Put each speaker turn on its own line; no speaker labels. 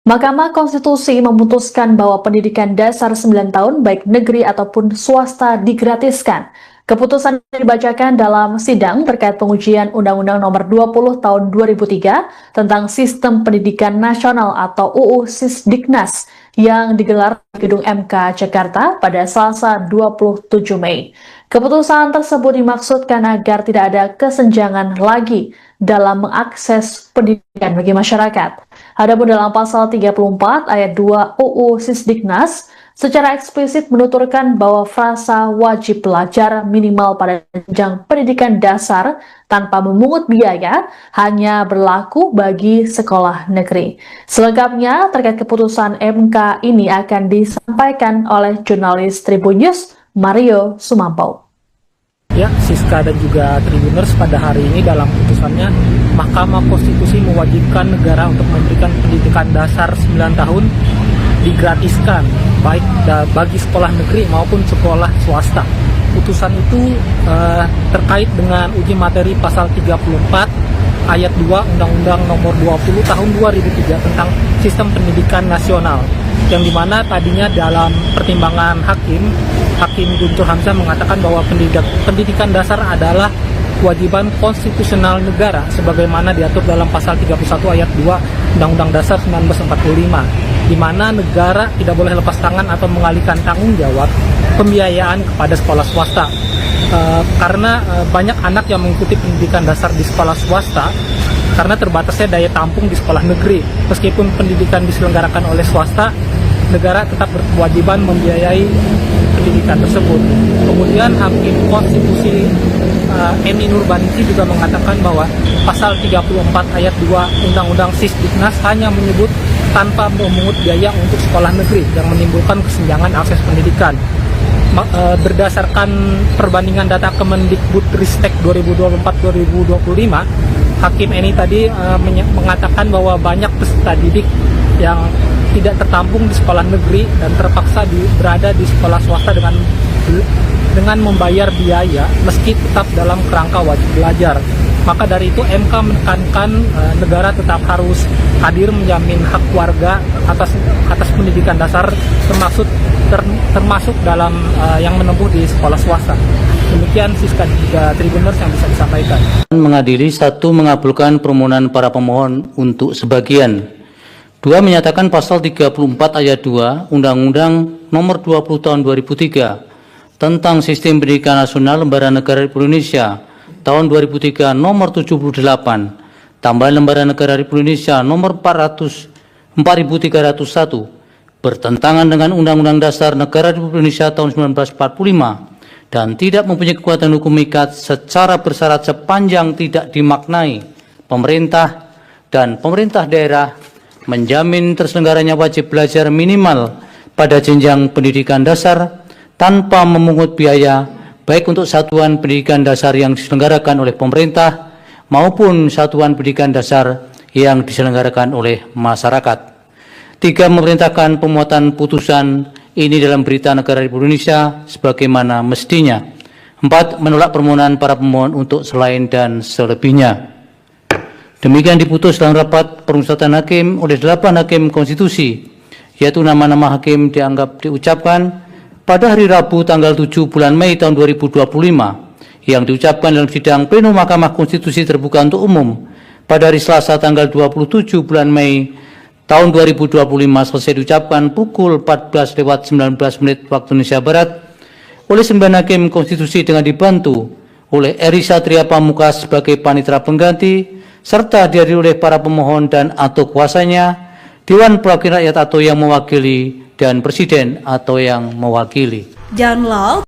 Mahkamah Konstitusi memutuskan bahwa pendidikan dasar 9 tahun baik negeri ataupun swasta digratiskan. Keputusan dibacakan dalam sidang terkait pengujian Undang-Undang Nomor 20 Tahun 2003 tentang Sistem Pendidikan Nasional atau UU Sisdiknas yang digelar di Gedung MK Jakarta pada Selasa 27 Mei. Keputusan tersebut dimaksudkan agar tidak ada kesenjangan lagi dalam mengakses pendidikan bagi masyarakat. Adapun dalam pasal 34 ayat 2 UU Sisdiknas secara eksplisit menuturkan bahwa frasa wajib belajar minimal pada jenjang pendidikan dasar tanpa memungut biaya hanya berlaku bagi sekolah negeri. Selengkapnya terkait keputusan MK ini akan disampaikan oleh jurnalis Tribun News Mario Sumampo.
Ya, Siska dan juga Tribuners, pada hari ini dalam putusannya Mahkamah Konstitusi mewajibkan negara untuk memberikan pendidikan dasar 9 tahun digratiskan baik bagi sekolah negeri maupun sekolah swasta. Putusan itu terkait dengan uji materi pasal 34 ayat 2 Undang-Undang Nomor 20 Tahun 2003 tentang Sistem Pendidikan Nasional, yang dimana tadinya dalam pertimbangan Hakim Guntur Hamzah mengatakan bahwa pendidikan dasar adalah kewajiban konstitusional negara sebagaimana diatur dalam pasal 31 ayat 2 Undang-Undang Dasar 1945, di mana negara tidak boleh lepas tangan atau mengalihkan tanggung jawab pembiayaan kepada sekolah swasta. Karena banyak anak yang mengikuti pendidikan dasar di sekolah swasta karena terbatasnya daya tampung di sekolah negeri. Meskipun pendidikan diselenggarakan oleh swasta, negara tetap berkewajiban membiayai pendidikan tersebut. Kemudian Hakim Konstitusi Eni Nurbaningsi juga mengatakan bahwa pasal 34 ayat 2 Undang-Undang Sisdiknas hanya menyebut tanpa memungut biaya untuk sekolah negeri yang menimbulkan kesenjangan akses pendidikan. Berdasarkan perbandingan data Kemendikbudristek 2024-2025, Hakim Eni tadi mengatakan bahwa banyak peserta didik yang tidak tertampung di sekolah negeri dan terpaksa berada di sekolah swasta dengan membayar biaya meski tetap dalam kerangka wajib belajar. Maka dari itu MK menekankan negara tetap harus hadir menjamin hak warga atas pendidikan dasar termasuk dalam yang menempuh di sekolah swasta. Demikian Siska juga Tribuners yang bisa disampaikan.
Mengadili, 1. Mengabulkan permohonan para pemohon untuk sebagian. 2. Menyatakan pasal 34 ayat 2 Undang-Undang Nomor 20 Tahun 2003 tentang Sistem Pendidikan Nasional Lembaran Negara Republik Indonesia tahun 2003 nomor 78 tambahan Lembaran Negara Republik Indonesia nomor 4301 bertentangan dengan Undang-Undang Dasar Negara Republik Indonesia tahun 1945 dan tidak mempunyai kekuatan hukum ikat secara bersyarat sepanjang tidak dimaknai pemerintah dan pemerintah daerah menjamin terselenggaranya wajib belajar minimal pada jenjang pendidikan dasar tanpa memungut biaya baik untuk satuan pendidikan dasar yang diselenggarakan oleh pemerintah maupun satuan pendidikan dasar yang diselenggarakan oleh masyarakat. 3. Memerintahkan pemuatan putusan ini dalam Berita Negara Republik Indonesia sebagaimana mestinya. 4. Menolak permohonan para pemohon untuk selain dan selebihnya. Demikian diputus dalam rapat permusyawaratan hakim oleh 8 hakim konstitusi, yaitu nama-nama hakim diucapkan pada hari Rabu tanggal 7 bulan Mei tahun 2025 yang diucapkan dalam sidang pleno Mahkamah Konstitusi terbuka untuk umum pada hari Selasa tanggal 27 bulan Mei tahun 2025 selesai diucapkan pukul 14:19 waktu Indonesia Barat oleh 9 hakim konstitusi dengan dibantu oleh Eri Satria Pamukas sebagai panitera pengganti serta dihadiri oleh para pemohon dan atau kuasanya, Dewan Perwakilan Rakyat atau yang mewakili, dan Presiden atau yang mewakili.
Download